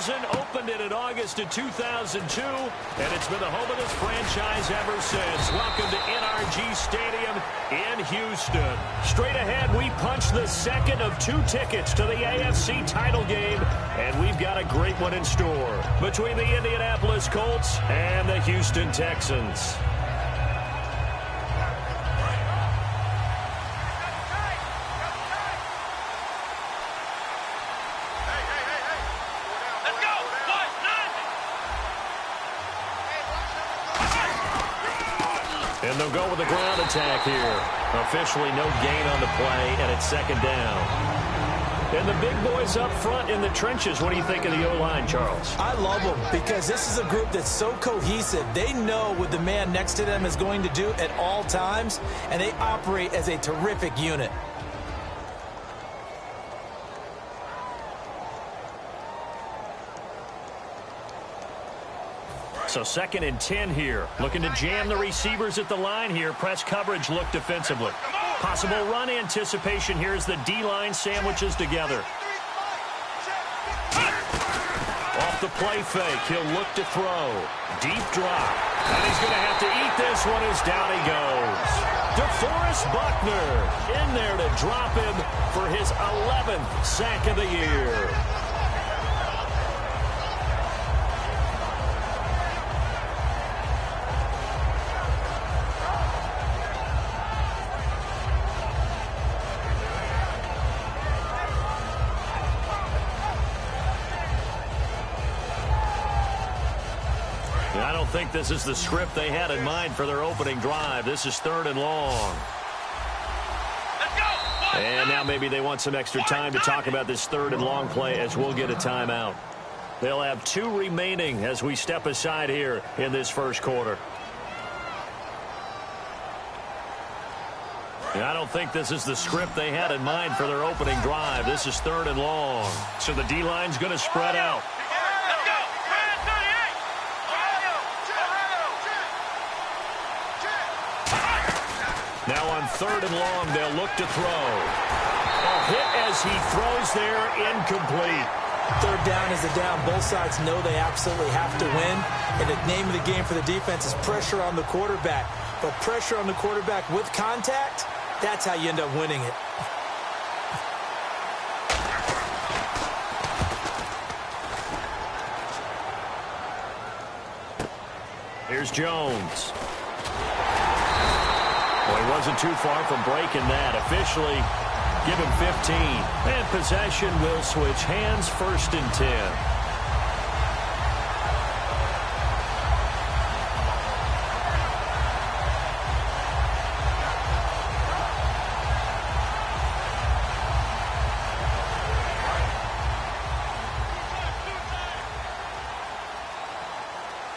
2000, opened it in August of 2002, and it's been the home of this franchise ever since. Welcome to NRG Stadium in Houston. Straight ahead, we punch the second of 2 tickets to the AFC title game, and we've got a great one in store between the Indianapolis Colts and the Houston Texans. And they'll go with the ground attack here. Officially no gain on the play, and it's second down. And the big boys up front in the trenches. What do you think of the O-line, Charles? I love them because this is a group that's so cohesive. They know what the man next to them is going to do at all times, and they operate as a terrific unit. So 2nd and 10 here. Looking to jam the receivers at the line here. Press coverage look defensively. Possible run anticipation here as the D-line sandwiches together. Off the play fake. He'll look to throw. Deep drop. And he's going to have to eat this one as down he goes. DeForest Buckner in there to drop him for his 11th sack of the year. I don't think this is the script they had in mind for their opening drive. This is 3rd and long. And now maybe they want some extra time to talk about this 3rd and long play as we'll get a timeout. They'll have 2 remaining as we step aside here in this first quarter. I don't think this is the script they had in mind for their opening drive. This is 3rd and long. So the D-line's going to spread out. Now on 3rd and long, they'll look to throw. A hit as he throws there, incomplete. 3rd down is a down. Both sides know they absolutely have to win. And the name of the game for the defense is pressure on the quarterback. But pressure on the quarterback with contact, that's how you end up winning it. Here's Jones. Well, he wasn't too far from breaking that. Officially, give him 15. And possession will switch hands, 1st and 10.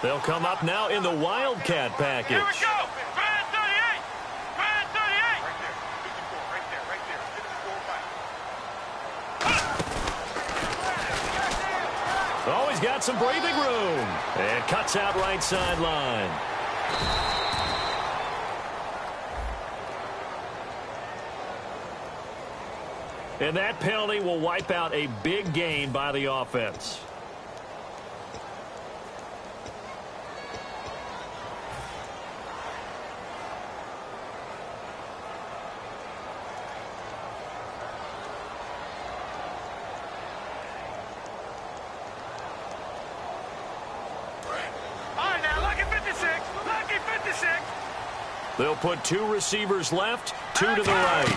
They'll come up now in the Wildcat package. Here we go. Brand 38. Brand 38. Right there. Oh, he's got some breathing room. And cuts out right sideline. And that penalty will wipe out a big gain by the offense. They'll put 2 receivers left, 2 to the right.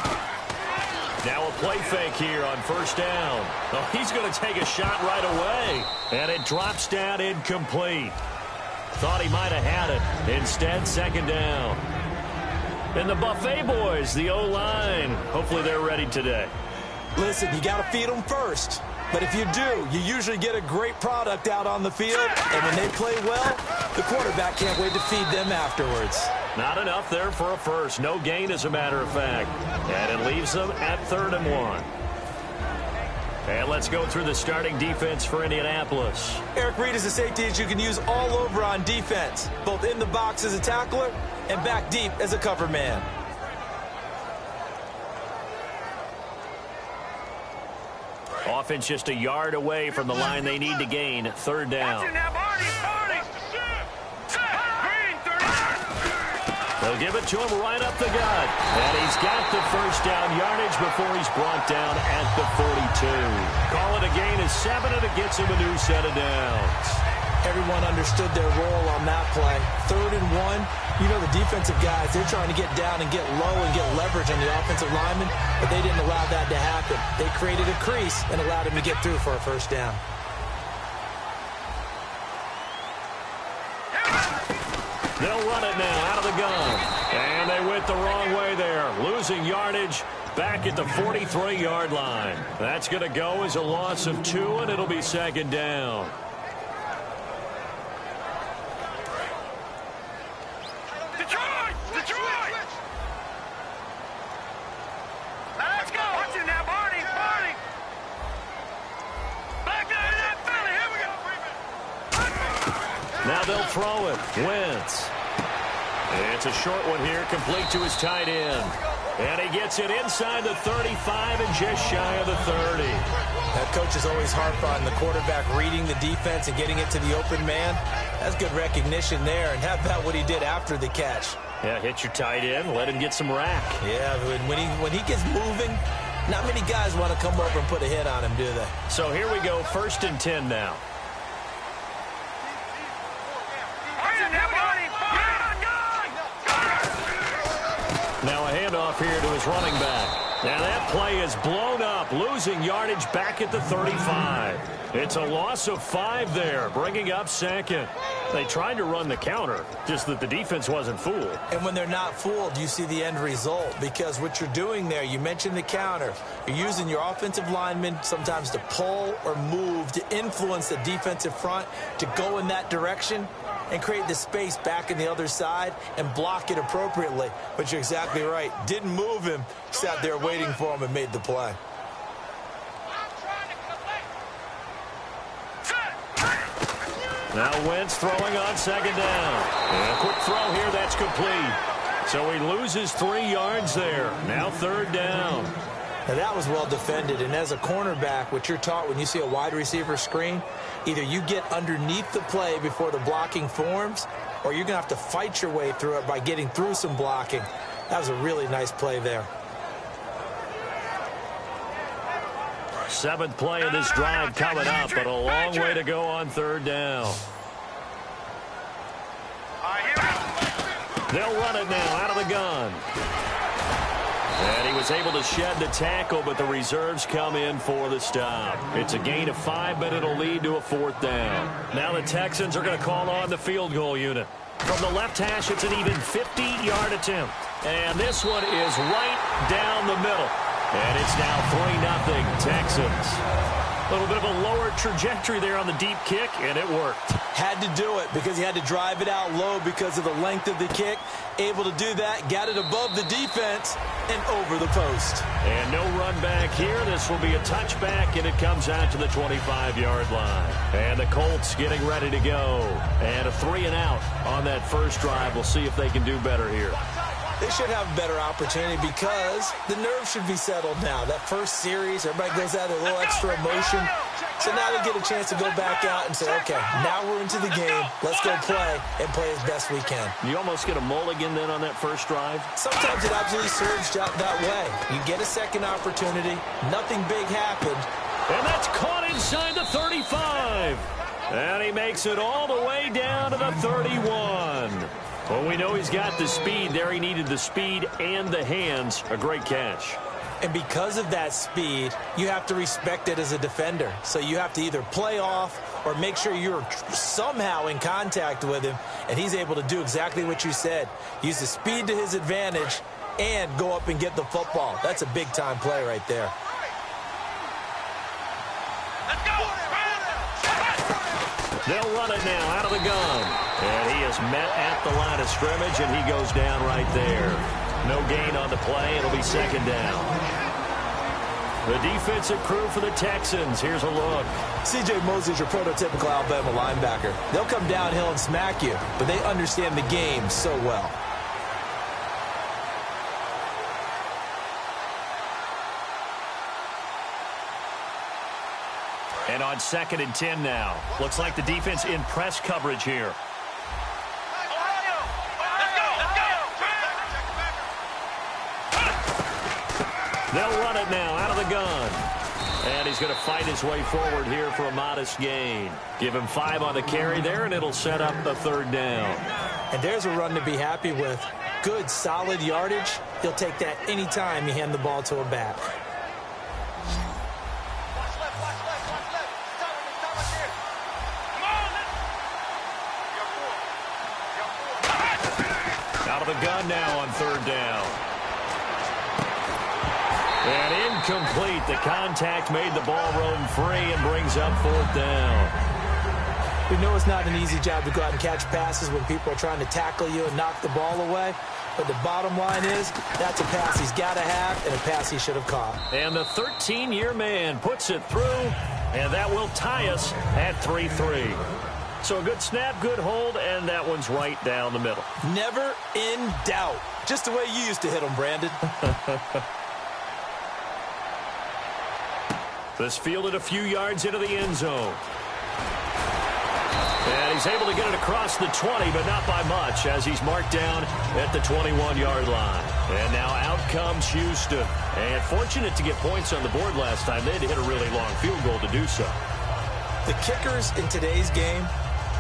Now a play fake here on 1st down. Oh, he's going to take a shot right away. And it drops down incomplete. Thought he might have had it. Instead, 2nd down. And the Buffet boys, the O-line, hopefully they're ready today. Listen, you got to feed them first. But if you do, you usually get a great product out on the field. And when they play well, the quarterback can't wait to feed them afterwards. Not enough there for a first. No gain, as a matter of fact. And it leaves them at 3rd and 1. And let's go through the starting defense for Indianapolis. Eric Reed is a safety that you can use all over on defense, both in the box as a tackler and back deep as a cover man. Offense just a yard away from the line they need to gain. 3rd down. They'll give it to him right up the gut. And he's got the first down yardage before he's brought down at the 42. Call it a gain of 7, and it gets him a new set of downs. Everyone understood their role on that play. 3rd and 1. You know the defensive guys, they're trying to get down and get low and get leverage on the offensive lineman, but they didn't allow that to happen. They created a crease and allowed him to get through for a first down. They'll run it now out of the gun. And they went the wrong way there. Losing yardage back at the 43-yard line. That's going to go as a loss of 2, and it'll be 2nd down. Detroit! Detroit! Let's go! Watch it now, Barney! Barney! Back there in that Philly! Here we go! Now they'll throw it. Wentz. It's a short one here, complete to his tight end. And he gets it inside the 35 and just shy of the 30. That coach is always harp on the quarterback reading the defense and getting it to the open man. That's good recognition there. And how about what he did after the catch? Yeah, hit your tight end, let him get some rack. Yeah, when he gets moving, not many guys want to come over and put a hit on him, do they? So here we go, 1st and 10 now. Now a handoff here to his running back. Now that play is blown up, losing yardage back at the 35. It's a loss of 5 there, bringing up 2nd. They tried to run the counter, just that the defense wasn't fooled. And when they're not fooled, you see the end result, because what you're doing there, you mentioned the counter. You're using your offensive linemen sometimes to pull or move to influence the defensive front to go in that direction and create the space back in the other side and block it appropriately. But you're exactly right. Didn't move him, sat there waiting for him and made the play. Now Wentz throwing on 2nd down. And a quick throw here, that's complete. So he loses 3 yards there. Now 3rd down. Now that was well defended, and as a cornerback, what you're taught when you see a wide receiver screen, either you get underneath the play before the blocking forms, or you're going to have to fight your way through it by getting through some blocking. That was a really nice play there. 7th play of this drive coming up, but a long way to go on 3rd down. They'll run it now out of the gun. And he was able to shed the tackle, but the reserves come in for the stop. It's a gain of 5, but it'll lead to a 4th down. Now the Texans are going to call on the field goal unit. From the left hash, it's an even 50-yard attempt. And this one is right down the middle. And it's now 3-0 Texans. A little bit of a lower trajectory there on the deep kick, and it worked. Had to do it because he had to drive it out low because of the length of the kick. Able to do that, got it above the defense and over the post. And no run back here. This will be a touchback, and it comes out to the 25-yard line. And the Colts getting ready to go. And a 3-and-out on that first drive. We'll see if they can do better here. They should have a better opportunity because the nerves should be settled now. That first series, everybody goes out with a little extra emotion. So now they get a chance to go back out and say, okay, now we're into the game. Let's go play and play as best we can. You almost get a mulligan then on that first drive? Sometimes it absolutely serves that way. You get a second opportunity. Nothing big happened. And that's caught inside the 35. And he makes it all the way down to the 31. Well, we know he's got the speed there. He needed the speed and the hands. A great catch. And because of that speed, you have to respect it as a defender. So you have to either play off or make sure you're somehow in contact with him. And he's able to do exactly what you said. Use the speed to his advantage and go up and get the football. That's a big-time play right there. Let's go! They'll run it now out of the gun. And he is met at the line of scrimmage, and he goes down right there. No gain on the play. It'll be 2nd down. The defensive crew for the Texans. Here's a look. C.J. Mosley's your prototypical Alabama linebacker. They'll come downhill and smack you, but they understand the game so well. on 2nd and 10 now. Looks like the defense in press coverage here. They'll run it now out of the gun. And he's going to fight his way forward here for a modest gain. Give him 5 on the carry there, and it'll set up the 3rd down. And there's a run to be happy with. Good, solid yardage. He'll take that anytime you hand the ball to a back. Out of the gun now on 3rd down. And incomplete. The contact made the ball roam free and brings up 4th down. We know it's not an easy job to go out and catch passes when people are trying to tackle you and knock the ball away. But the bottom line is, that's a pass he's got to have and a pass he should have caught. And the 13-year man puts it through, and that will tie us at 3-3. So a good snap, good hold, and that one's right down the middle. Never in doubt. Just the way you used to hit them, Brandon. This fielded a few yards into the end zone. And he's able to get it across the 20, but not by much, as he's marked down at the 21-yard line. And now out comes Houston. And fortunate to get points on the board last time. They had to hit a really long field goal to do so. The kickers in today's game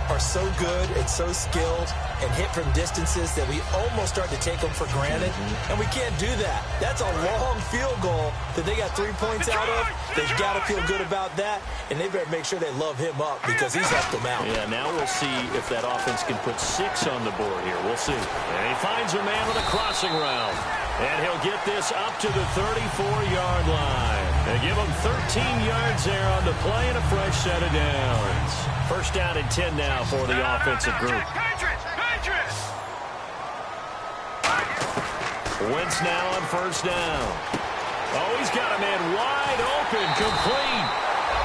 are so good and so skilled and hit from distances that we almost start to take them for granted. And we can't do that. That's a long field goal that they got 3 points out of. They've got to feel good about that, and they better make sure they love him up because he's helped them out. Yeah, now we'll see if that offense can put 6 on the board here. We'll see. And he finds a man with a crossing route. And he'll get this up to the 34-yard line. They give him 13 yards there on the play and a fresh set of downs. 1st down and 10 now for the offensive group. Wentz now on 1st down. Oh, he's got a man wide open, complete.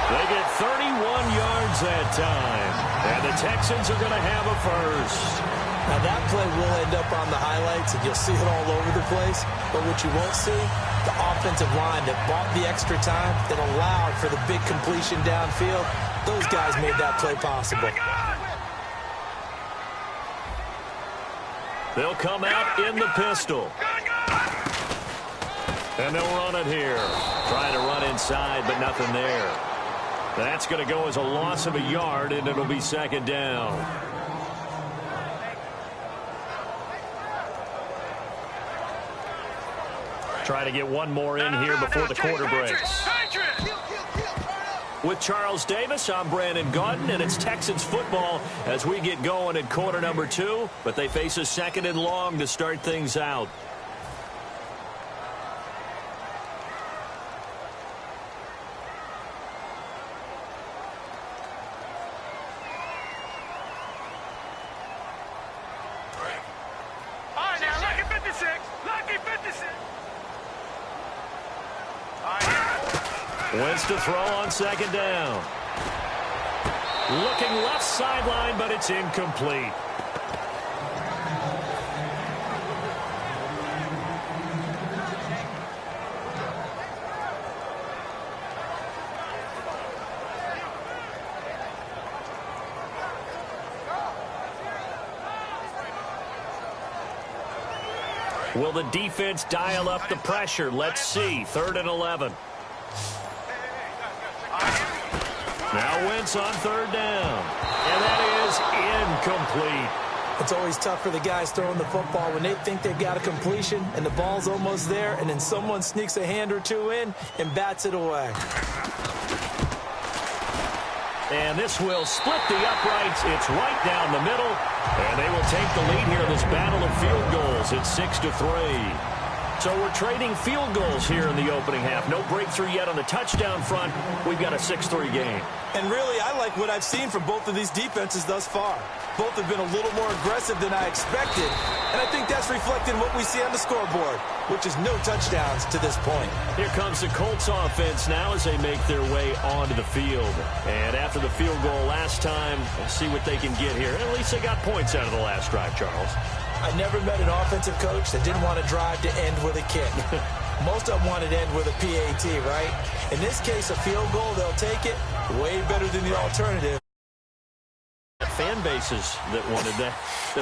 They get 31 yards that time. And the Texans are going to have a first. Now, that play will end up on the highlights, and you'll see it all over the place. But what you won't see, the offensive line that bought the extra time, that allowed for the big completion downfield, those guys made that play possible. They'll come out in the pistol. And they'll run it here. Trying to run inside, but nothing there. That's going to go as a loss of a yard, and it'll be 2nd down. Trying to get one more in here before the quarter breaks. With Charles Davis, I'm Brandon Gaudin, and it's Texans football as we get going in quarter number 2. But they face a 2nd and long to start things out. Wentz to throw on 2nd down. Looking left sideline, but it's incomplete. Will the defense dial up the pressure? Let's see. 3rd and 11. Now Wentz on 3rd down. And that is incomplete. It's always tough for the guys throwing the football when they think they've got a completion and the ball's almost there, and then someone sneaks a hand or two in and bats it away. And this will split the uprights. It's right down the middle. And they will take the lead here in this battle of field goals. It's 6-3. So we're trading field goals here in the opening half. No breakthrough yet on the touchdown front. We've got a 6-3 game. And really, I like what I've seen from both of these defenses thus far. Both have been a little more aggressive than I expected. And I think that's reflected in what we see on the scoreboard, which is no touchdowns to this point. Here comes the Colts offense now as they make their way onto the field. And after the field goal last time, we'll see what they can get here. At least they got points out of the last drive, Charles. I never met an offensive coach that didn't want to drive to end with a kick. Most of them wanted to end with a PAT, right? In this case, a field goal, they'll take it. Way better than the alternative. Fan bases that wanted that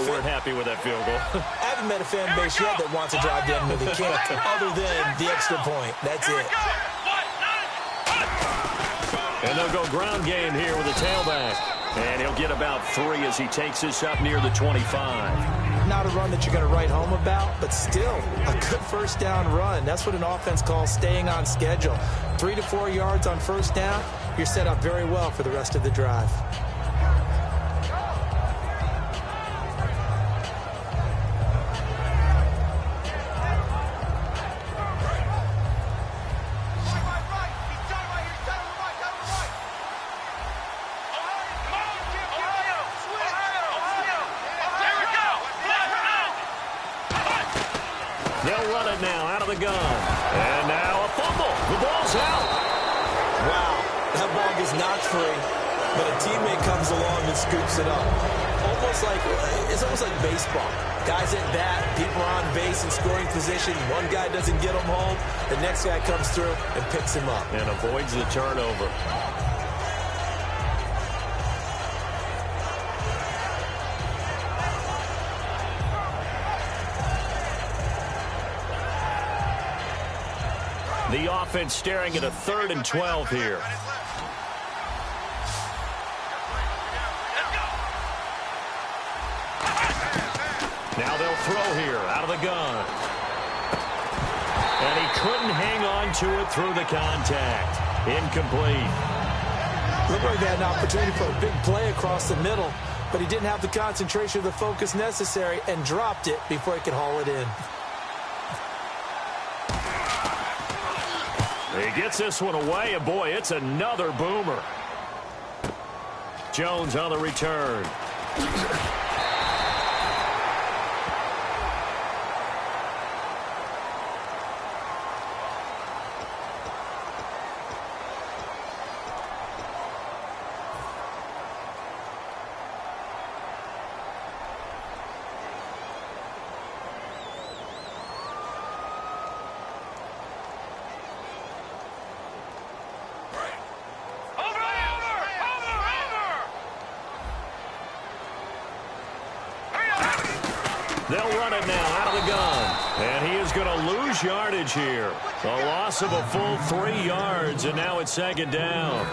weren't happy with that field goal. I haven't met a fan base yet that wants to drive down to the kick other than the extra point. That's it. And they'll go ground game here with a tailback. And he'll get about 3 as he takes this up near the 25. Not a run that you're going to write home about, but still a good first down run. That's what an offense calls staying on schedule. 3 to 4 yards on first down, you're set up very well for the rest of the drive. They'll run it now out of the gun. And now a fumble. The ball's out. Wow, that ball gets knocked free, but a teammate comes along and scoops it up. It's almost like baseball. Guys at bat, people are on base in scoring position. One guy doesn't get him home. The next guy comes through and picks him up. And avoids the turnover. The offense staring at a 3rd and 12 here. Now they'll throw here out of the gun. And he couldn't hang on to it through the contact. Incomplete. Looked like they had an opportunity for a big play across the middle, but he didn't have the concentration or the focus necessary and dropped it before he could haul it in. He gets this one away, and boy, it's another boomer. Jones on the return. They'll run it now out of the gun. And he is going to lose yardage here. A loss of a full 3 yards, and now it's 2nd down.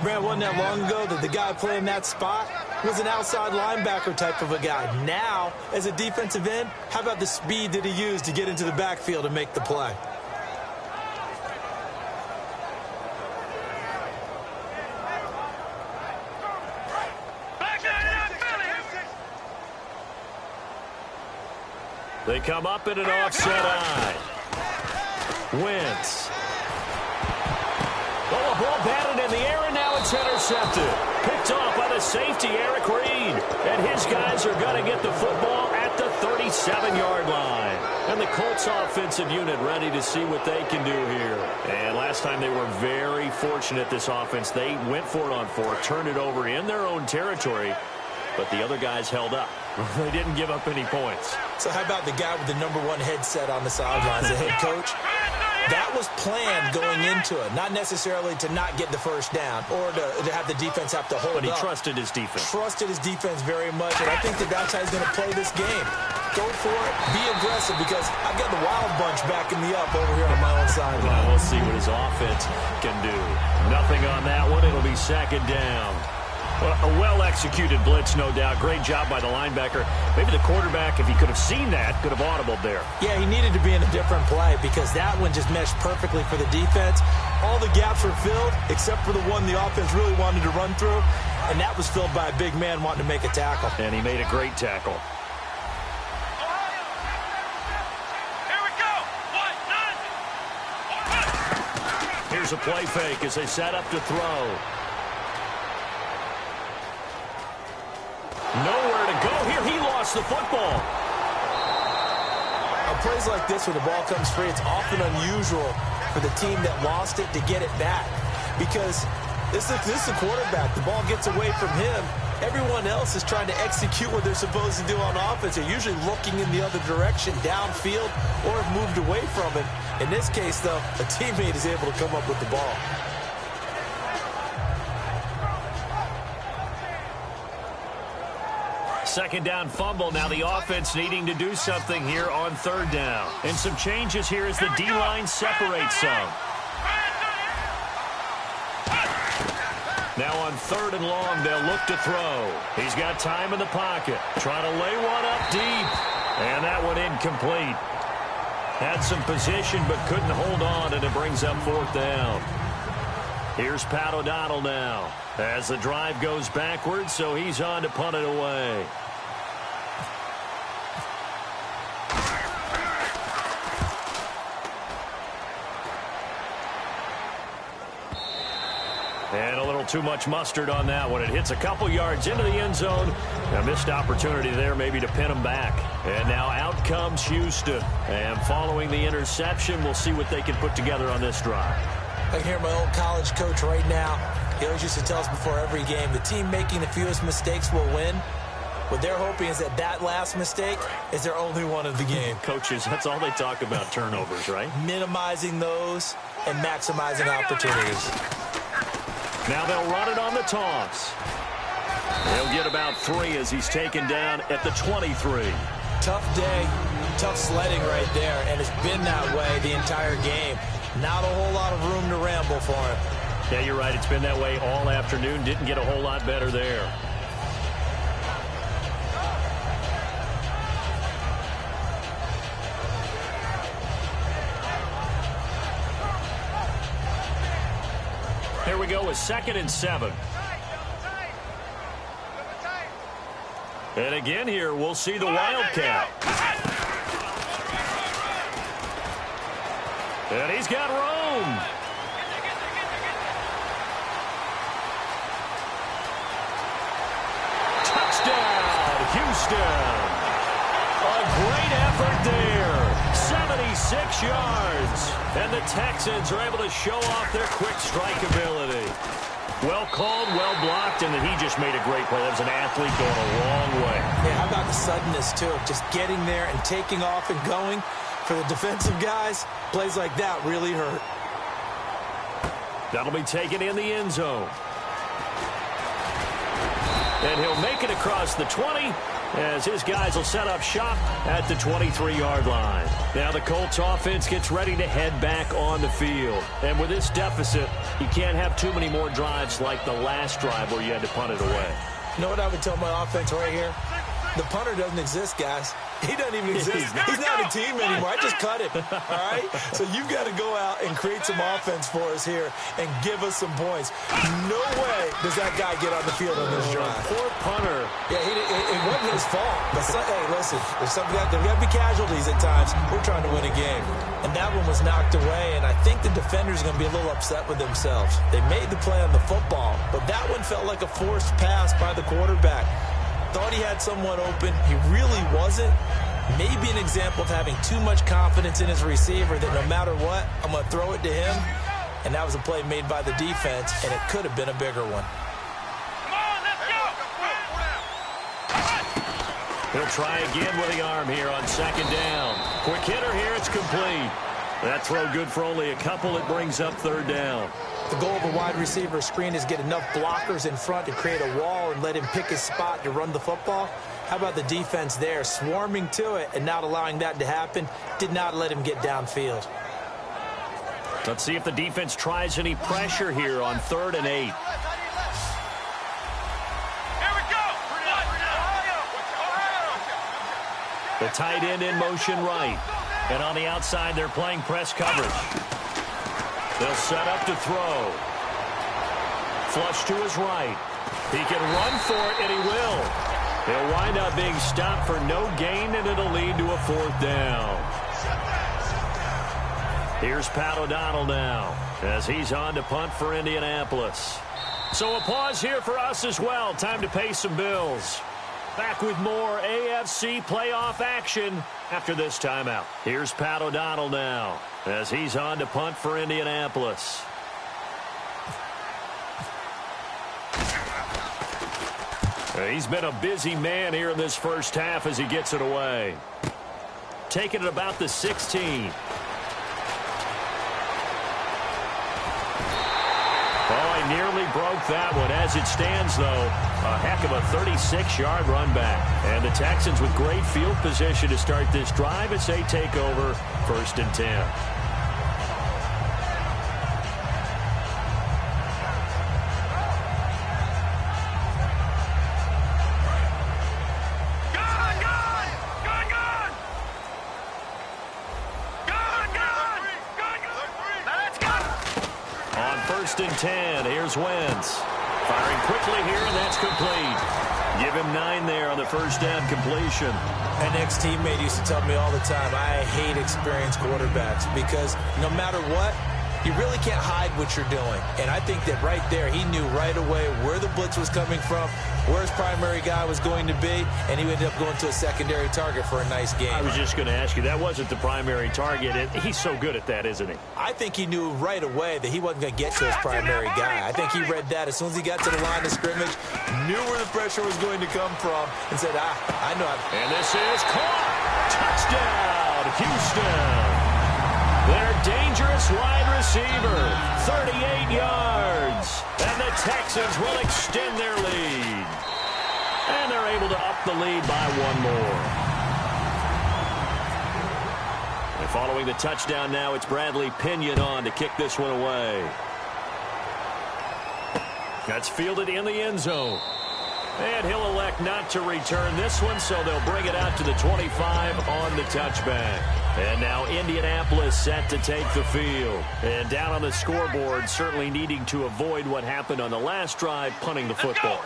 Brad, wasn't that long ago that the guy playing that spot was an outside linebacker type of a guy. Now, as a defensive end, how about the speed that he used to get into the backfield and make the play? They come up in an offset eye. Wentz. Oh, a ball batted in the air, and now it's intercepted. Picked off by the safety, Eric Reed. And his guys are going to get the football at the 37-yard line. And the Colts offensive unit ready to see what they can do here. And last time they were very fortunate, this offense. They went for it on 4, turned it over in their own territory. But the other guys held up. They didn't give up any points. So how about the guy with the #1 headset on the sidelines, the head coach? That was planned going into it, not necessarily to not get the first down or to have the defense have to hold up. But he trusted his defense. Trusted his defense very much, and I think that's how he's going to play this game. Go for it, be aggressive, because I've got the wild bunch backing me up over here on my own sideline. Well, we'll see what his offense can do. Nothing on that one. It'll be 2nd down. A well-executed blitz, no doubt. Great job by the linebacker. Maybe the quarterback, if he could have seen that, could have audibled there. Yeah, he needed to be in a different play because that one just meshed perfectly for the defense. All the gaps were filled except for the one the offense really wanted to run through, and that was filled by a big man wanting to make a tackle. And he made a great tackle. Here we go. Here's a play fake as they set up to throw. Nowhere to go here. He lost the football. On plays like this where the ball comes free, it's often unusual for the team that lost it to get it back because this is the quarterback. The ball gets away from him. Everyone else is trying to execute what they're supposed to do on offense. They're usually looking in the other direction, downfield, or have moved away from it. In this case, though, a teammate is able to come up with the ball. second down fumble. Now the offense needing to do something here on third down. And some changes here as the D-line separates some. Now on third and long, they'll look to throw. He's got time in the pocket. Trying to lay one up deep. And that one incomplete. Had some position but couldn't hold on, and it brings up fourth down. Here's Pat O'Donnell now as the drive goes backwards, so he's on to punt it away. And a little too much mustard on that one. It hits a couple yards into the end zone. A missed opportunity there maybe to pin them back. And now out comes Houston. And following the interception, we'll see what they can put together on this drive. I can hear my old college coach right now. He always used to tell us before every game, the team making the fewest mistakes will win. What they're hoping is that that last mistake is their only one of the game. Coaches, that's all they talk about, turnovers, right? Minimizing those and maximizing opportunities. Now they'll run it on the toss. He'll get about 3 as he's taken down at the 23. Tough day, tough sledding right there, and it's been that way the entire game. Not a whole lot of room to ramble for him. Yeah, you're right. It's been that way all afternoon. Didn't get a whole lot better there. Here we go with 2nd and 7. And again here, we'll see the Wildcat. And he's got room. Touchdown, Houston. A great effort there. 76 yards. And the Texans are able to show off their quick strike ability. Well called, well blocked, and then he just made a great play. That was an athlete going a long way. Yeah, how about the suddenness, too? Just getting there and taking off and going. For the defensive guys, plays like that really hurt. That'll be taken in the end zone. And he'll make it across the 20 as his guys will set up shop at the 23-yard line. Now the Colts offense gets ready to head back on the field. And with this deficit, you can't have too many more drives like the last drive where you had to punt it away. You know what I would tell my offense right here? The punter doesn't exist, guys. He doesn't even exist. He's not a team anymore. I just cut him, all right? So you've got to go out and create some offense for us here and give us some points. No way does that guy get on the field on this drive. Poor punter. Yeah, it wasn't his fault. But hey, listen, there's got to be casualties at times. We're trying to win a game. And that one was knocked away, and I think the defenders are going to be a little upset with themselves. They made the play on the football, but that one felt like a forced pass by the quarterback. Thought he had someone open. He really wasn't. Maybe an example of having too much confidence in his receiver that no matter what, I'm going to throw it to him. And that was a play made by the defense, and it could have been a bigger one. Come on, let's go. He'll try again with the arm here on 2nd down. Quick hitter here. It's complete. That throw good for only a couple. It brings up 3rd down. The goal of a wide receiver screen is get enough blockers in front to create a wall and let him pick his spot to run the football. How about the defense there, swarming to it and not allowing that to happen? Did not let him get downfield. Let's see if the defense tries any pressure here on 3rd and 8. Here we go. The tight end in motion right. And on the outside, they're playing press coverage. They'll set up to throw. Flush to his right. He can run for it, and he will. He'll wind up being stopped for no gain, and it'll lead to a 4th down. Here's Pat O'Donnell now as he's on to punt for Indianapolis. So a pause here for us as well. Time to pay some bills. Back with more AFC playoff action after this timeout. Here's Pat O'Donnell now as he's on to punt for Indianapolis. He's been a busy man here in this first half as he gets it away. Taking it about the 16. Oh, he nearly broke that one. As it stands, though, a heck of a 36-yard run back. And the Texans with great field position to start this drive as they take over 1st and 10. And 10. Here's Wentz. Firing quickly here, and that's complete. Give him 9 there on the first down completion. An ex-teammate used to tell me all the time, I hate experienced quarterbacks because no matter what, you really can't hide what you're doing. And I think that right there, he knew right away where the blitz was coming from, where his primary guy was going to be, and he ended up going to a secondary target for a nice game. I was just going to ask you, that wasn't the primary target. He's so good at that, isn't he? I think he knew right away that he wasn't going to get to his primary guy. I think he read that as soon as he got to the line of scrimmage, knew where the pressure was going to come from, and said, I know. And this is caught. Touchdown, Houston. Their dangerous wide receiver, 38 yards. And the Texans will extend their lead. And they're able to up the lead by 1 more. And following the touchdown now, it's Bradley Pinion on to kick this one away. That's fielded in the end zone. And he'll elect not to return this one, so they'll bring it out to the 25 on the touchback. And now Indianapolis set to take the field. And down on the scoreboard, certainly needing to avoid what happened on the last drive, punting the football.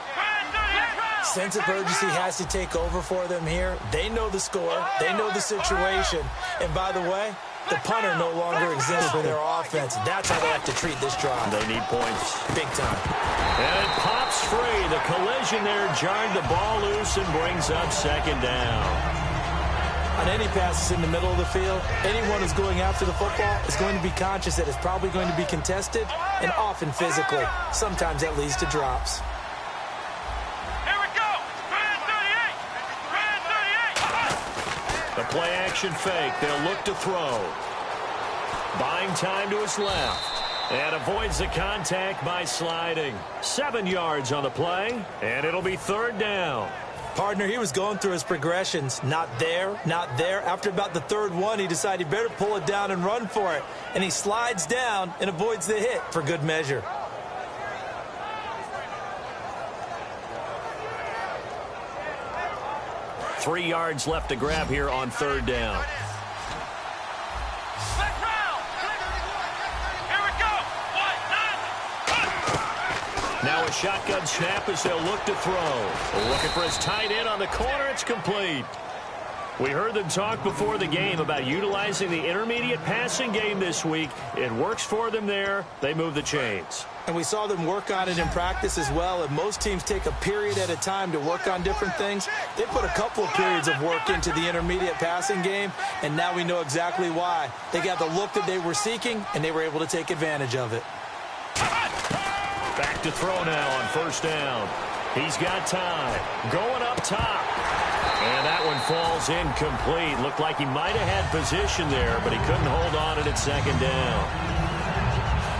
Sense of urgency has to take over for them here. They know the score. They know the situation. And by the way, the punter no longer exists for their offense. That's how they have to treat this drive. They need points. Big time. And it pops free. The collision there jarred the ball loose and brings up 2nd down. On any passes in the middle of the field, anyone who's going after the football is going to be conscious that it's probably going to be contested and often physically. Sometimes that leads to drops. Here we go. Brand 38. Brand 38. The play action fake. They'll look to throw. Buying time to his left. And avoids the contact by sliding. 7 yards on the play. And it'll be 3rd down. Partner, he was going through his progressions. Not there, not there. After about the 3rd one, he decided he better pull it down and run for it. And he slides down and avoids the hit for good measure. Three yards left to grab here on 3rd down. Now a shotgun snap as they'll look to throw. Looking for his tight end on the corner. It's complete. We heard them talk before the game about utilizing the intermediate passing game this week. It works for them there. They move the chains. And we saw them work on it in practice as well. And most teams take a period at a time to work on different things. They put a couple of periods of work into the intermediate passing game, and now we know exactly why. They got the look that they were seeking, and they were able to take advantage of it. Back to throw now on 1st down. He's got time. Going up top. And that one falls incomplete. Looked like he might have had position there, but he couldn't hold on it at 2nd down.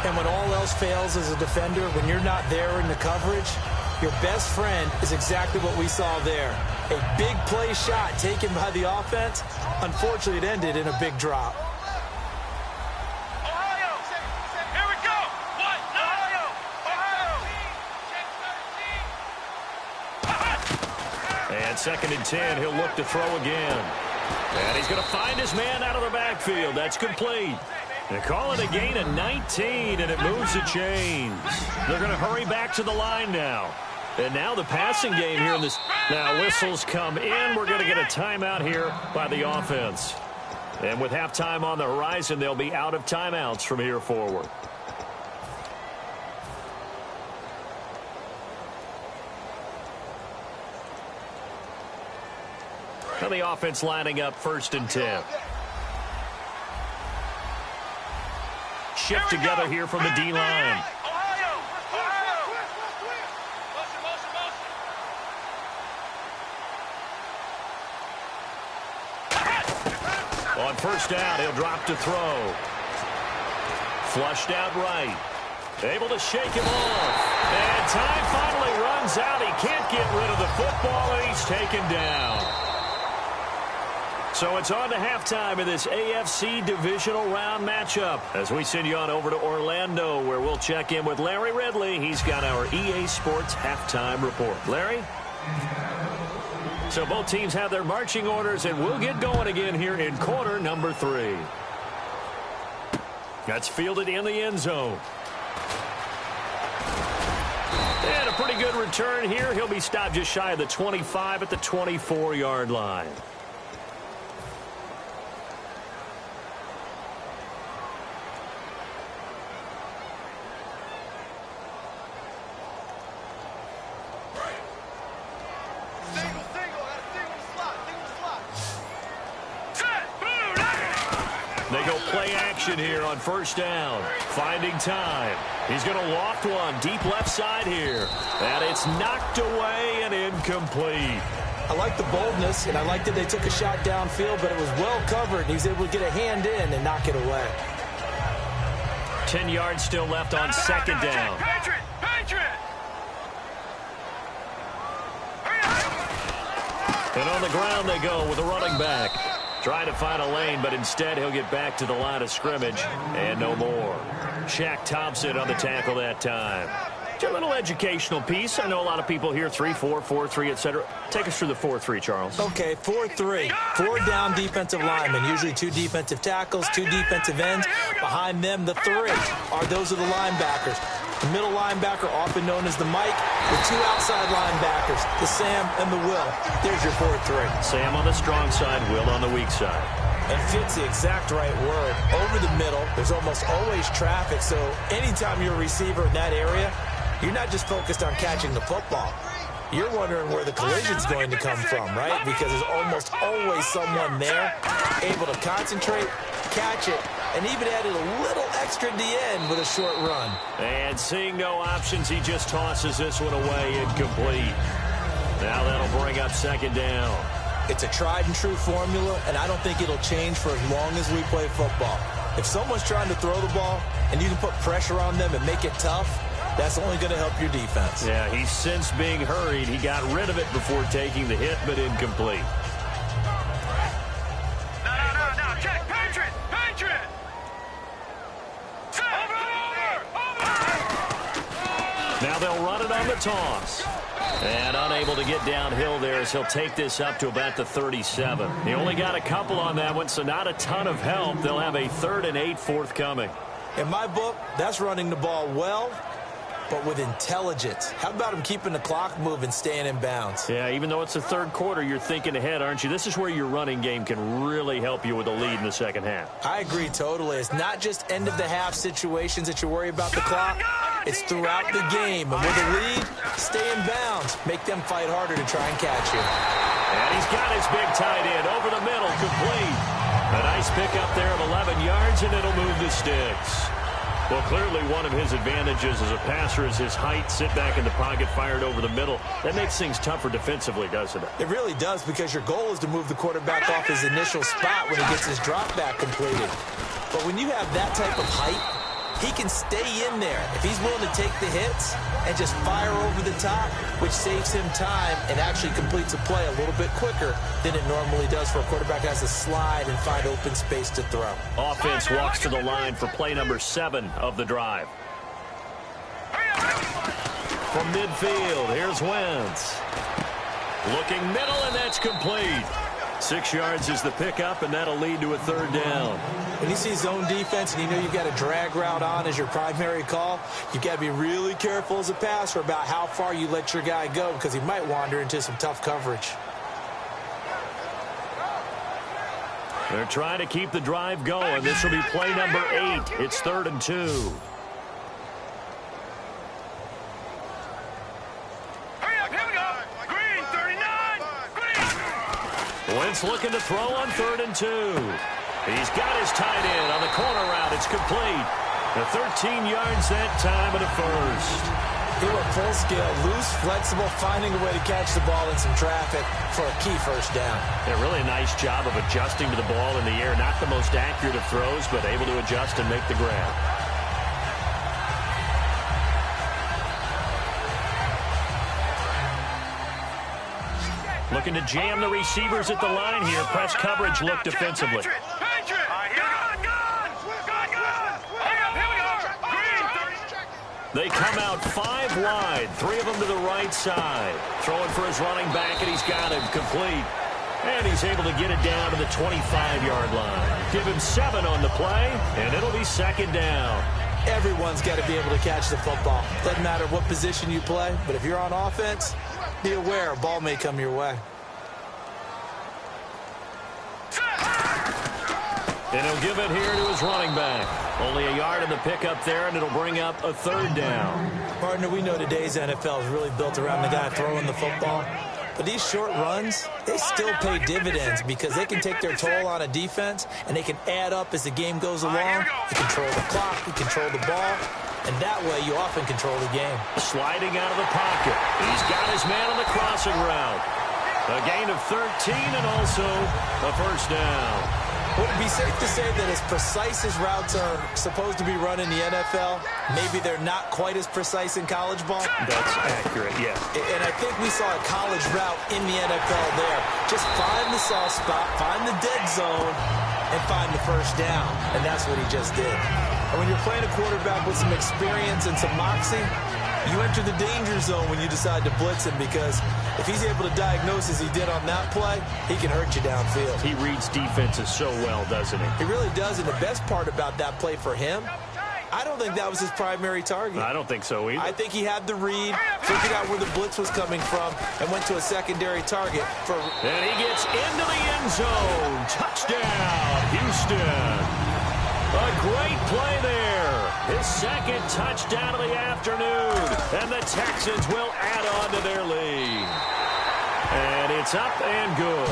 And when all else fails as a defender, when you're not there in the coverage, your best friend is exactly what we saw there. A big play shot taken by the offense. Unfortunately, it ended in a big drop. And 2nd and 10, he'll look to throw again. And he's going to find his man out of the backfield. That's complete. They call it a gain of 19, and it moves the chains. They're going to hurry back to the line now. And now the passing game here in this. Now whistles come in. We're going to get a timeout here by the offense. And with halftime on the horizon, they'll be out of timeouts from here forward. Now the offense lining up 1st and 10. Shift together here from the D-line. On 1st down, he'll drop to throw. Flushed out right. Able to shake him off. And time finally runs out. He can't get rid of the football, and he's taken down. So it's on to halftime in this AFC divisional round matchup as we send you on over to Orlando, where we'll check in with Larry Ridley. He's got our EA Sports halftime report. Larry? So both teams have their marching orders, and we'll get going again here in quarter number 3. That's fielded in the end zone. And a pretty good return here. He'll be stopped just shy of the 25 at the 24-yard line. They go play action here on first down. Finding time. He's going to loft one deep left side here. And it's knocked away and incomplete. I like the boldness, and I like that they took a shot downfield, but it was well covered. He was able to get a hand in and knock it away. 10 yards still left on second down. Patriot! And on the ground they go with a running back. Trying to find a lane, but instead he'll get back to the line of scrimmage. And no more. Shaq Thompson on the tackle that time. Just a little educational piece. I know a lot of people hear 3-4, 4-3, etc. Take us through the 4-3, Charles. Okay, 4-3. 4 down defensive linemen. Usually 2 defensive tackles, 2 defensive ends. Behind them, the 3 those are the linebackers. The middle linebacker, often known as the Mike, with 2 outside linebackers, the Sam and the Will. There's your 4-3. Sam on the strong side, Will on the weak side. And fit's the exact right word. Over the middle, there's almost always traffic, so anytime you're a receiver in that area, you're not just focused on catching the football. You're wondering where the collision's going to come from, right? Because there's almost always someone there able to concentrate, catch it, and even added a little extra at the end with a short run. And seeing no options, he just tosses this one away, incomplete. Now that'll bring up second down. It's a tried and true formula, and I don't think it'll change for as long as we play football. If someone's trying to throw the ball and you can put pressure on them and make it tough, that's only going to help your defense. Yeah, he's since being hurried. He got rid of it before taking the hit, but incomplete. No, check, Patriot! Now they'll run it on the toss. And unable to get downhill there as he'll take this up to about the 37. He only got a couple on that one, so not a ton of help. They'll have a 3rd and 8 forthcoming. In my book, that's running the ball well, but with intelligence. How about him keeping the clock moving, staying in bounds? Yeah, even though it's the third quarter, you're thinking ahead, aren't you? This is where your running game can really help you with a lead in the second half. I agree totally. It's not just end-of-the-half situations that you worry about the clock. It's throughout the game. And with a lead, stay in bounds. Make them fight harder to try and catch you. And he's got his big tight end over the middle, complete. A nice pickup there of 11 yards, and it'll move the sticks. Well, clearly one of his advantages as a passer is his height. Sit back in the pocket, fired over the middle. That makes things tougher defensively, doesn't it? It really does, because your goal is to move the quarterback off his initial spot when he gets his drop back completed. But when you have that type of height, he can stay in there if he's willing to take the hits and just fire over the top, which saves him time and actually completes a play a little bit quicker than it normally does for a quarterback that has to slide and find open space to throw. Offense walks to the line for play number 7 of the drive. From midfield, here's Wentz. Looking middle, and that's complete. 6 yards is the pickup, and that'll lead to a 3rd down. When you see zone defense and you know you've got a drag route on as your primary call, you've got to be really careful as a passer about how far you let your guy go, because he might wander into some tough coverage. They're trying to keep the drive going. This will be play number 8. It's 3rd and 2. Wentz looking to throw on 3rd and 2. He's got his tight end on the corner route. It's complete. The 13 yards that time and a first. They were full scale, loose, flexible, finding a way to catch the ball in some traffic for a key first down. Yeah, really a nice job of adjusting to the ball in the air. Not the most accurate of throws, but able to adjust and make the grab. Looking to jam the receivers at the line here. Press coverage look defensively. Patriot! They come out 5 wide, 3 of them to the right side. Throwing for his running back, and he's got him complete. And he's able to get it down to the 25-yard line. Give him 7 on the play, and it'll be second down. Everyone's got to be able to catch the football. Doesn't matter what position you play, but if you're on offense, be aware a ball may come your way. And he'll give it here to his running back. Only a yard in the pickup there, and it'll bring up a 3rd down. Partner, we know today's NFL is really built around the guy throwing the football. But these short runs, they still pay dividends because they can take their toll on a defense, and they can add up as the game goes along. You control the clock, you control the ball, and that way you often control the game. Sliding out of the pocket. He's got his man on the crossing route. A gain of 13 and also a 1st down. Would it be safe to say that as precise as routes are supposed to be run in the NFL, maybe they're not quite as precise in college ball? That's accurate, yeah. And I think we saw a college route in the NFL there. Just find the soft spot, find the dead zone, and find the 1st down. And that's what he just did. And when you're playing a quarterback with some experience and some moxie, you enter the danger zone when you decide to blitz him, because if he's able to diagnose as he did on that play, he can hurt you downfield. He reads defenses so well, doesn't he? He really does, and the best part about that play for him, I don't think that was his primary target. I don't think so either. I think he had the read, figured out where the blitz was coming from, and went to a secondary target. And he gets into the end zone. Touchdown, Houston. A great play there. His 2nd touchdown of the afternoon. And the Texans will add on to their lead. And it's up and good.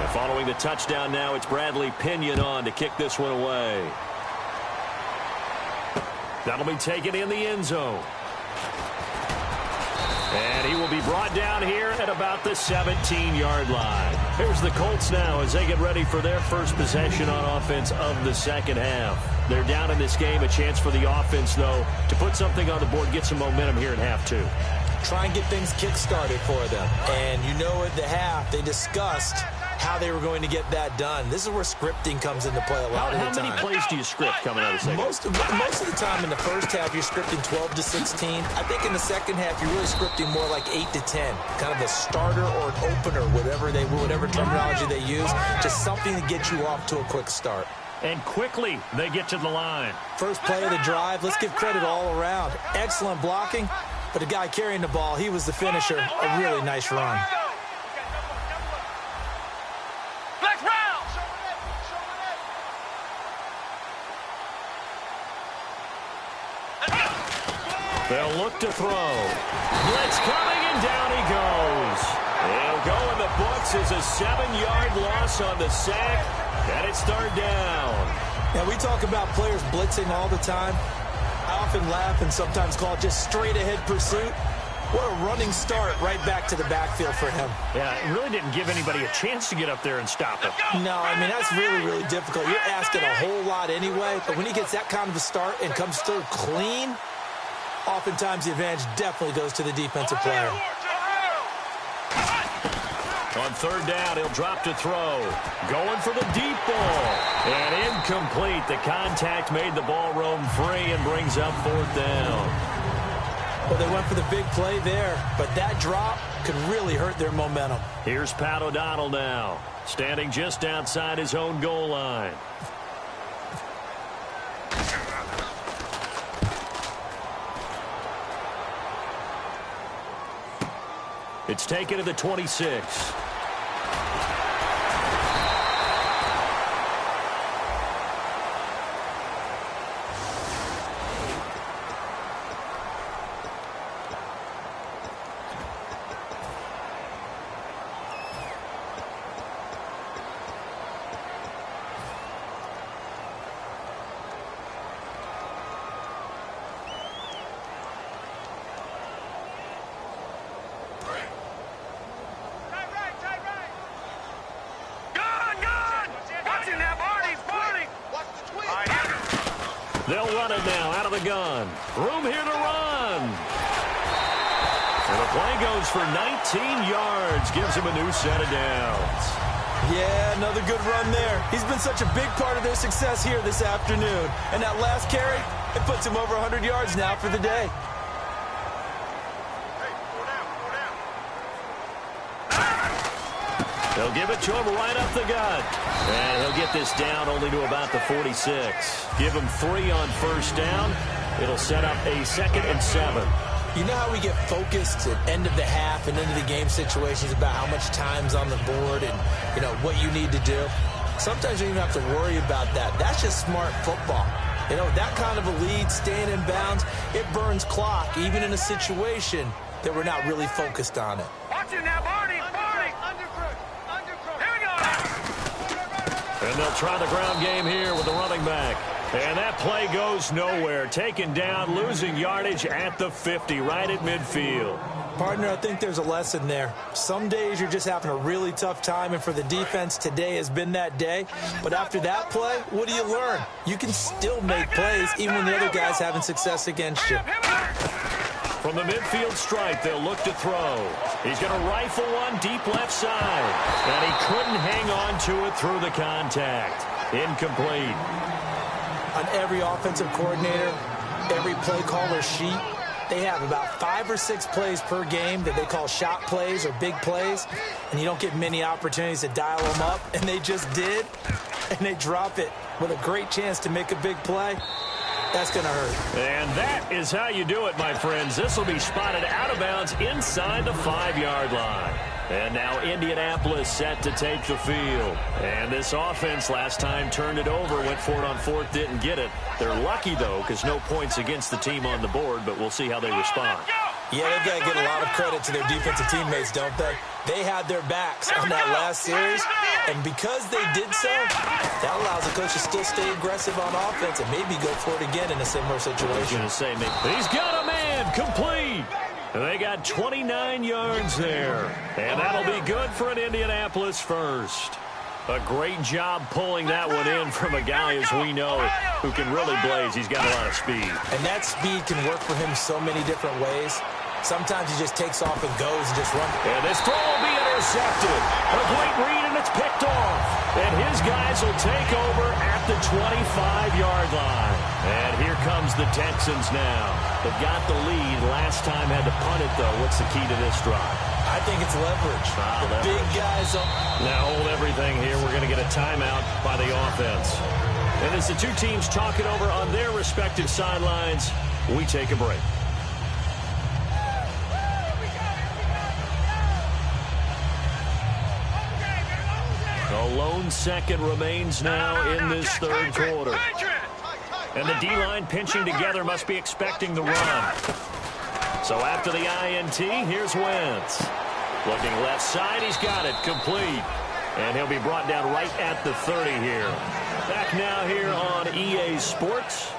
And following the touchdown now, it's Bradley Pinion on to kick this one away. That'll be taken in the end zone. And he will be brought down here at about the 17-yard line. Here's the Colts now as they get ready for their first possession on offense of the second half. They're down in this game. A chance for the offense, though, to put something on the board, get some momentum here in half 2. Try and get things kick-started for them. And you know at the half, they discussed how they were going to get that done. This is where scripting comes into play a lot of the time. How many plays do you script coming out of the second? Most of the time in the first half, you're scripting 12 to 16. I think in the second half, you're really scripting more like 8 to 10. Kind of a starter or an opener, whatever terminology they use. Just something to get you off to a quick start. And quickly, they get to the line. First play of the drive, let's give credit all around. Excellent blocking, but the guy carrying the ball, he was the finisher. A really nice run. They'll look to throw. Blitz coming, and down he goes. He'll go in the books as a 7-yard loss on the sack, and it's 3rd down. Now, we talk about players blitzing all the time. I often laugh and sometimes call it just straight-ahead pursuit. What a running start right back to the backfield for him. Yeah, it really didn't give anybody a chance to get up there and stop him. No, I mean, that's really, really difficult. You're asking a whole lot anyway, but when he gets that kind of a start and comes through clean, oftentimes the advantage definitely goes to the defensive player. On 3rd down, he'll drop to throw. Going for the deep ball. And incomplete. The contact made the ball roam free and brings up 4th down. Well, they went for the big play there, but that drop could really hurt their momentum. Here's Pat O'Donnell now, standing just outside his own goal line. It's taken to the 26. They'll run it now out of the gun. Room here to run. Play goes for 19 yards, gives him a new set of downs. Yeah, another good run there. He's been such a big part of their success here this afternoon. And that last carry, it puts him over 100 yards now for the day. They'll give it to him right up the gut. And he'll get this down only to about the 46. Give him 3 on first down. It'll set up a 2nd and 7. You know how we get focused at end of the half and end of the game situations about how much time's on the board and, you know, what you need to do? Sometimes you don't even have to worry about that. That's just smart football. You know, that kind of a lead, staying in bounds, it burns clock, even in a situation that we're not really focused on it. Watch it now, Barney. Here we go. And they'll try the ground game here with the running back. And that play goes nowhere. Taken down, losing yardage at the 50, right at midfield. Partner, I think there's a lesson there. Some days you're just having a really tough time, and for the defense, today has been that day. But after that play, what do you learn? You can still make plays even when the other guy's having success against you. From the midfield stripe, they'll look to throw. He's going to rifle one deep left side. And he couldn't hang on to it through the contact. Incomplete. On every offensive coordinator, every play caller sheet, they have about 5 or 6 plays per game that they call shot plays or big plays, and you don't get many opportunities to dial them up, and they just did, and they drop it with a great chance to make a big play. That's going to hurt. And that is how you do it, my friends. This will be spotted out of bounds inside the 5-yard line. And now Indianapolis set to take the field. And this offense last time turned it over, went for it on 4th, didn't get it. They're lucky, though, because no points against the team on the board, but we'll see how they respond. Yeah, they've got to get a lot of credit to their defensive teammates, don't they? They had their backs on that last series, and because they did so, that allows the coach to still stay aggressive on offense and maybe go for it again in a similar situation. I was going to say, he's got a man, complete. And they got 29 yards there. And that'll be good for an Indianapolis first. A great job pulling that one in from a guy, as we know, who can really blaze. He's got a lot of speed. And that speed can work for him so many different ways. Sometimes he just takes off and goes and just runs. And this throw will be intercepted. A great read, and it's picked off. And his guys will take over at the 25-yard line. And here comes the Texans now. They've got the lead. Last time had to punt it, though. What's the key to this drive? I think it's leverage. The big guys. Now hold everything here. We're going to get a timeout by the offense. And as the two teams talk it over on their respective sidelines, we take a break. A lone second remains now in this third quarter. And the D-line pinching together must be expecting the run. So after the INT, here's Wentz. Looking left side, he's got it, complete. And he'll be brought down right at the 30 here. Back now here on EA Sports.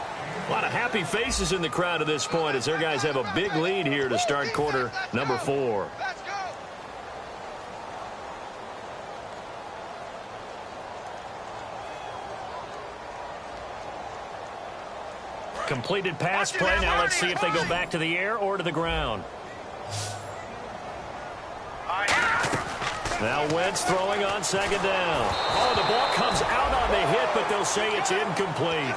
A lot of happy faces in the crowd at this point as their guys have a big lead here to start quarter number 4. Completed pass play. Now let's see if they go back to the air or to the ground. Now Wentz throwing on second down. Oh, the ball comes out on the hit, but they'll say it's incomplete.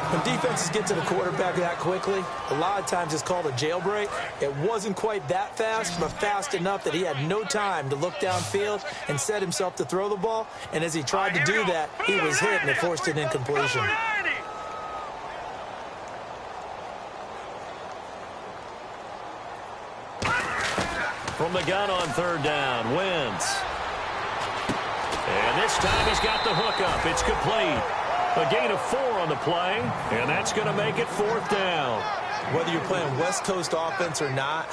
When defenses get to the quarterback that quickly, a lot of times it's called a jailbreak. It wasn't quite that fast, but fast enough that he had no time to look downfield and set himself to throw the ball. And as he tried to do that, he was hit, and it forced an incompletion. From the gun on third down, Wentz. And this time he's got the hook up. It's complete. A gain of 4 on the play, and that's going to make it 4th down. Whether you're playing West Coast offense or not,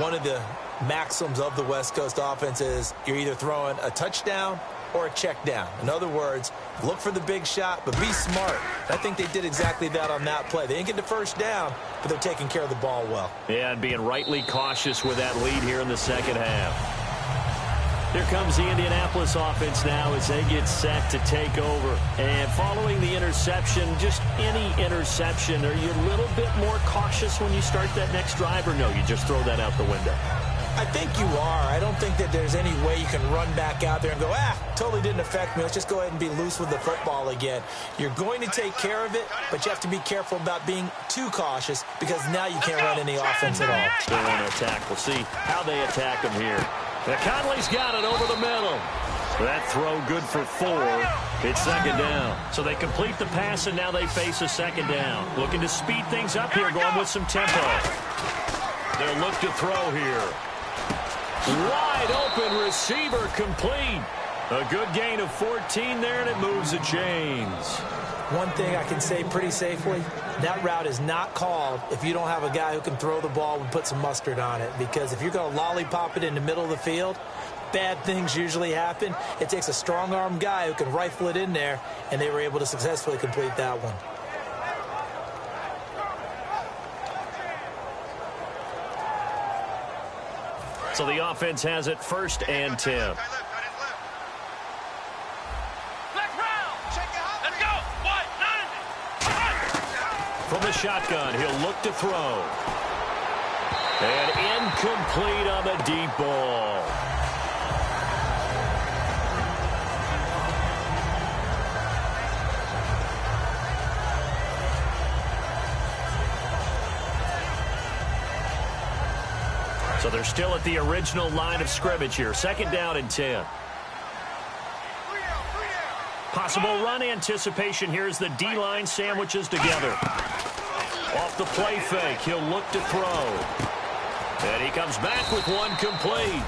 one of the maxims of the West Coast offense is you're either throwing a touchdown or a check down. In other words, look for the big shot, but be smart. I think they did exactly that on that play. They didn't get the first down, but they're taking care of the ball well. Yeah, and being rightly cautious with that lead here in the second half. Here comes the Indianapolis offense now as they get set to take over. And following the interception, just any interception, are you a little bit more cautious when you start that next drive, or no, you just throw that out the window? I think you are. I don't think that there's any way you can run back out there and go, totally didn't affect me. Let's just go ahead and be loose with the football again. You're going to take care of it, but you have to be careful about being too cautious because now you can't run any offense at all. They want to attack. We'll see how they attack them here. Now Conley's got it over the middle. That throw good for 4. It's second down. So they complete the pass, and now they face a second down. Looking to speed things up here, going with some tempo. They'll look to throw here. Wide open receiver complete. A good gain of 14 there, and it moves the chains. One thing I can say pretty safely, that route is not called if you don't have a guy who can throw the ball and put some mustard on it. Because if you're going to lollipop it in the middle of the field, bad things usually happen. It takes a strong-arm guy who can rifle it in there, and they were able to successfully complete that one. So the offense has it 1st and 10. From the shotgun, he'll look to throw. And incomplete on the deep ball. So they're still at the original line of scrimmage here. 2nd down and 10. Possible run anticipation here as the D-line sandwiches together. Off the play fake, he'll look to throw. And he comes back with one complete.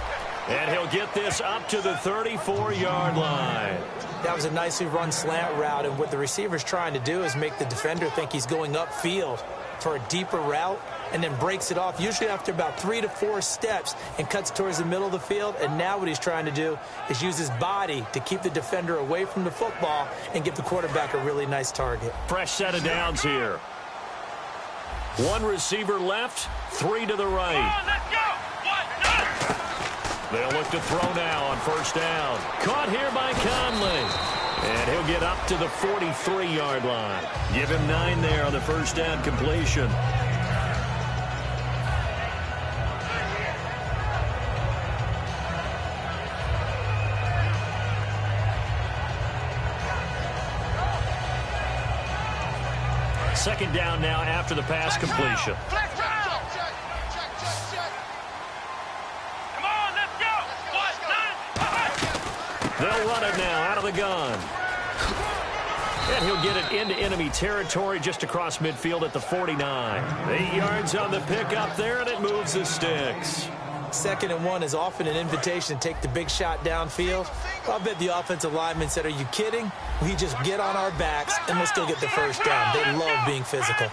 And he'll get this up to the 34-yard line. That was a nicely run slant route, and what the receiver's trying to do is make the defender think he's going upfield for a deeper route, and then breaks it off, usually after about 3 to 4 steps, and cuts towards the middle of the field. And now what he's trying to do is use his body to keep the defender away from the football and give the quarterback a really nice target. Fresh set of downs here. 1 receiver left, 3 to the right. They'll look to throw now on 1st down. Caught here by Conley. And he'll get up to the 43-yard line. Give him 9 there on the 1st down completion. Second down now after the pass completion. They'll run it now out of the gun. And he'll get it into enemy territory just across midfield at the 49. 8 yards on the pickup there, and it moves the sticks. 2nd and 1 is often an invitation to take the big shot downfield. I'll bet the offensive lineman said, are you kidding? We just get on our backs, and we'll still get the 1st down. They love being physical.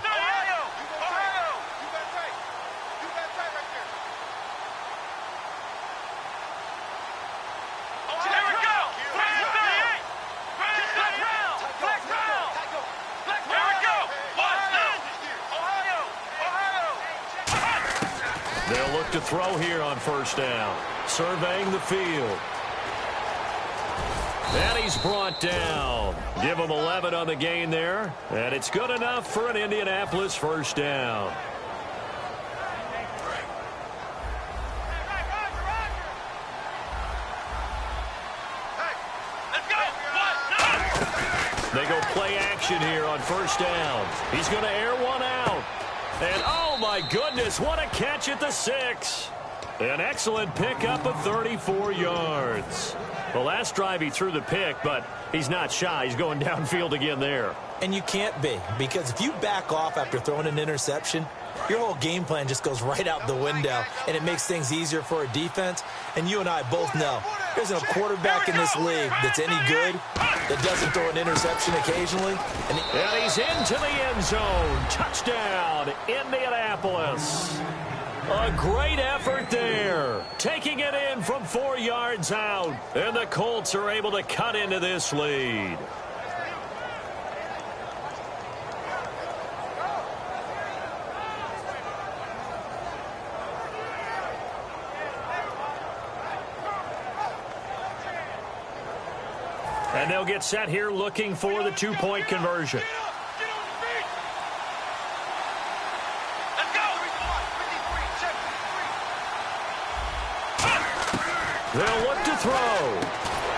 They'll look to throw here on 1st down. Surveying the field. And he's brought down. Give him 11 on the gain there. And it's good enough for an Indianapolis 1st down. They go play action here on 1st down. He's going to air one out. And, oh, my goodness, what a catch at the 6. An excellent pickup of 34 yards. The last drive he threw the pick, but he's not shy. He's going downfield again there. And you can't be, because if you back off after throwing an interception, your whole game plan just goes right out the window, and it makes things easier for a defense. And you and I both know there's no quarterback in this league that's any good that doesn't throw an interception occasionally. And he's into the end zone. Touchdown, Indianapolis. A great effort there. Taking it in from 4 yards out. And the Colts are able to cut into this lead. And they'll get set here looking for the two-point conversion. They'll look to throw.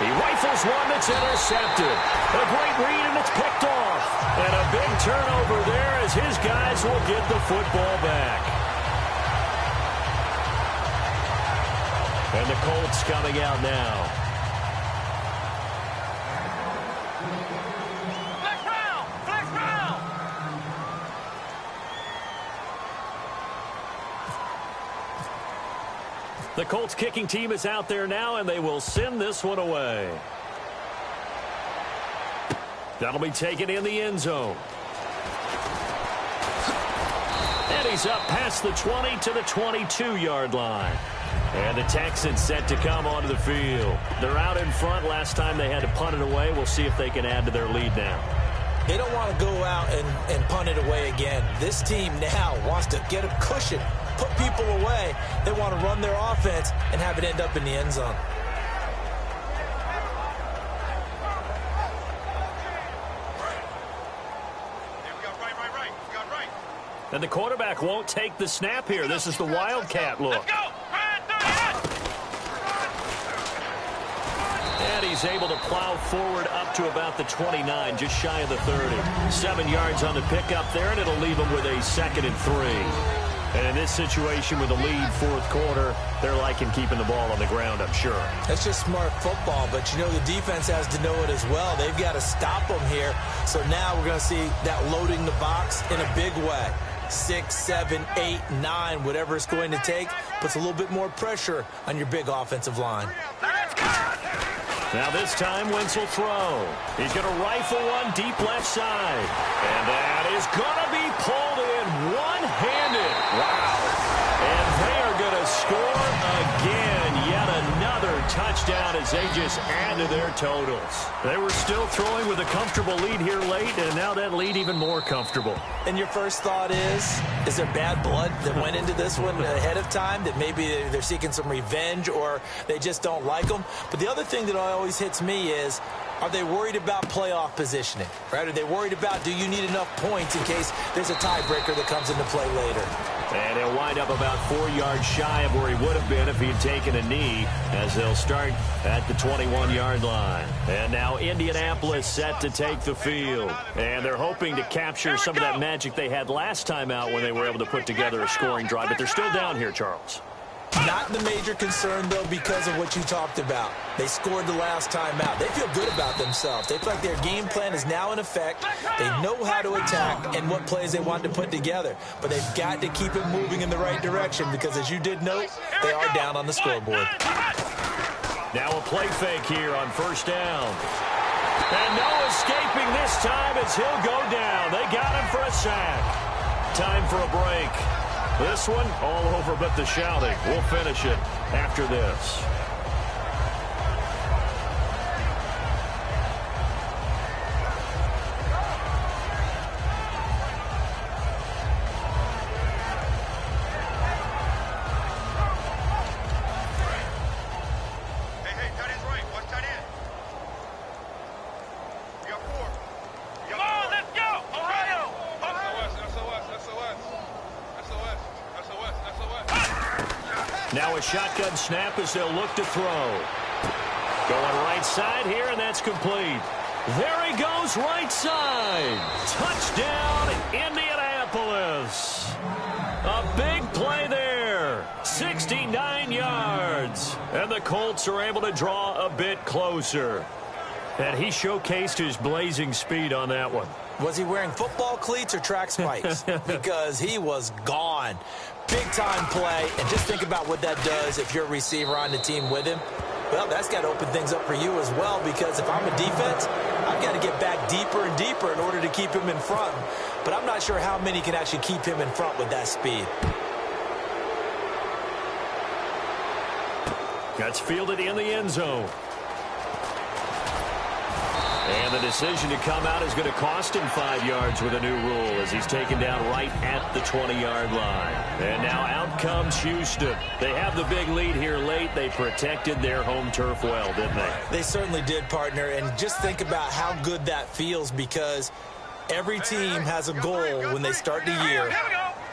He rifles one that's intercepted. A great read, and it's picked off. And a big turnover there as his guys will get the football back. And the Colts coming out now. Flex round. The Colts kicking team is out there now, and they will send this one away. That'll be taken in the end zone. And he's up past the 20 to the 22-yard line. And the Texans set to come onto the field. They're out in front. Last time they had to punt it away. We'll see if they can add to their lead now. They don't want to go out and punt it away again. This team now wants to get a cushion, put people away. They want to run their offense and have it end up in the end zone. And the quarterback won't take the snap here. This is the Wildcat look. And he's able to plow forward up to about the 29, just shy of the 30. 7 yards on the pickup there, and it'll leave him with a 2nd and 3. And in this situation with a lead, fourth quarter, they're liking keeping the ball on the ground, I'm sure. That's just smart football, but you know the defense has to know it as well. They've got to stop them here. So now we're going to see that loading the box in a big way. 6, 7, 8, 9, whatever it's going to take, puts a little bit more pressure on your big offensive line. Now this time, Wentz will throw. He's going to rifle one deep left side. And that is going to be pulled in one-handed. Wow. And they are going to score again. Yet another touchdown as they just add to their totals. They were still throwing with a comfortable lead here late, and now that lead even more comfortable. And your first thought is there bad blood that went into this one ahead of time, that maybe they're seeking some revenge or they just don't like them? But the other thing that always hits me is, are they worried about playoff positioning? Right? Are they worried about, do you need enough points in case there's a tiebreaker that comes into play later? And he'll wind up about 4 yards shy of where he would have been if he had taken a knee, as they'll start at the 21-yard line. And now Indianapolis set to take the field. And they're hoping to capture some of that magic they had last time out when they were able to put together a scoring drive. But they're still down here, Charles. Not the major concern, though, because of what you talked about. They scored the last time out. They feel good about themselves. They feel like their game plan is now in effect. They know how to attack and what plays they want to put together. But they've got to keep it moving in the right direction because, as you did note, they are down on the scoreboard. Now a play fake here on first down. And no escaping this time as he'll go down. They got him for a sack. Time for a break. This one, all over but the shouting. We'll finish it after this. Hey, tight end's right. Watch tight end. You got 4. Come on, let's go. Ohio. Now a shotgun snap as they'll look to throw. Going right side here, and that's complete. There he goes, right side. Touchdown, Indianapolis. A big play there. 69 yards. And the Colts are able to draw a bit closer. And he showcased his blazing speed on that one. Was he wearing football cleats or track spikes? Because he was gone. Big-time play, and just think about what that does if you're a receiver on the team with him. Well, that's got to open things up for you as well, because if I'm a defense, I've got to get back deeper and deeper in order to keep him in front. But I'm not sure how many can actually keep him in front with that speed. That's fielded in the end zone. And the decision to come out is going to cost him 5 yards with a new rule as he's taken down right at the 20-yard line. And now out comes Houston. They have the big lead here late. They protected their home turf well, didn't they? They certainly did, partner. And just think about how good that feels, because every team has a goal when they start the year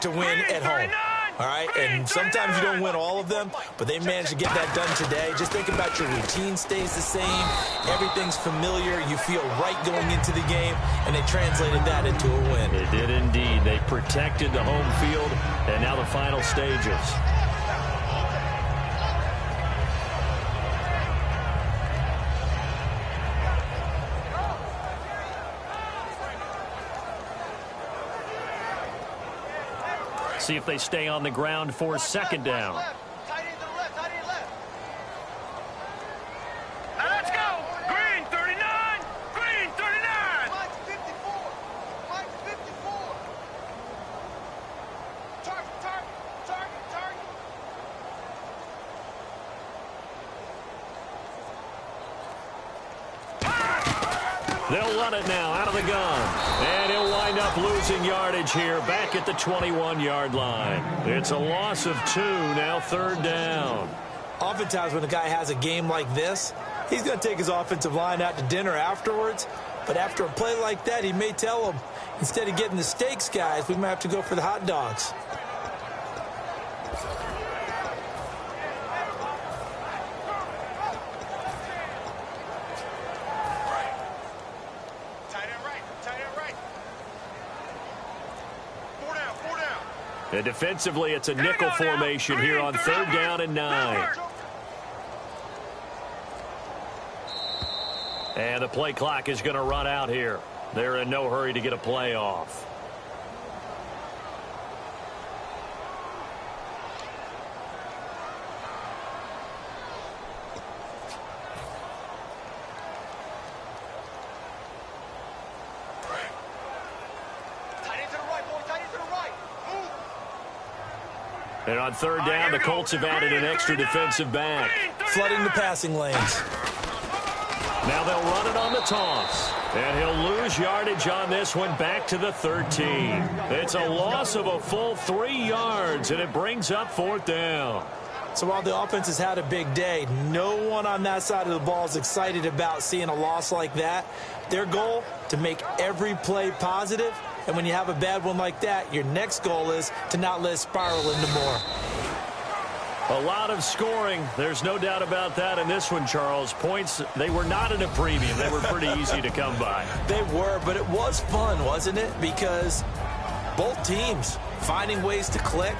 to win at home. All right, and sometimes you don't win all of them, but they managed to get that done today. Just think about your routine stays the same. Everything's familiar. You feel right going into the game, and they translated that into a win. They did indeed. They protected the home field, and now the final stages. See if they stay on the ground for second down. Tight end to the left, tight end left. Now let's go. Green 39. Green 39. Mike's 54. Mike's 54. Target, target, target, target. They'll run it now out of the gun. And he'll wind up losing yardage here back at the 21-yard line. It's a loss of 2, now third down. Oftentimes when a guy has a game like this, he's going to take his offensive line out to dinner afterwards. But after a play like that, he may tell them, instead of getting the steaks, guys, we might have to go for the hot dogs. And defensively, it's a nickel formation here on third down and 9. And the play clock is going to run out here. They're in no hurry to get a play off. And on third down, the Colts have added an extra defensive back. Flooding the passing lanes. Now they'll run it on the toss. And he'll lose yardage on this one back to the 13. It's a loss of a full 3 yards, and it brings up fourth down. So while the offense has had a big day, no one on that side of the ball is excited about seeing a loss like that. Their goal, to make every play positive. And when you have a bad one like that, your next goal is to not let it spiral into more. A lot of scoring. There's no doubt about that in this one, Charles. Points, they were not in a premium. They were pretty easy to come by. They were, but it was fun, wasn't it? Because both teams finding ways to click.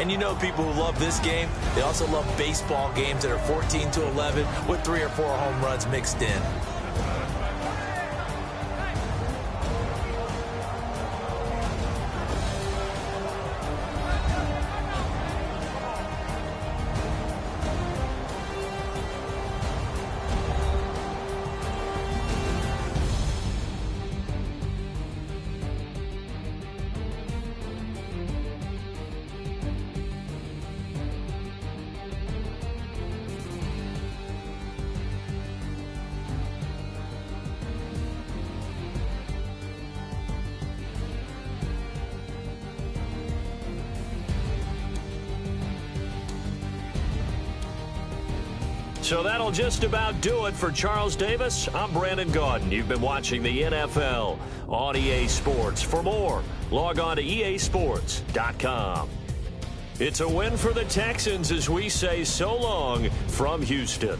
And you know people who love this game, they also love baseball games that are 14-11 with 3 or 4 home runs mixed in. So that'll just about do it for Charles Davis. I'm Brandon Gaudin. You've been watching the NFL on EA Sports. For more, log on to easports.com. It's a win for the Texans as we say so long from Houston.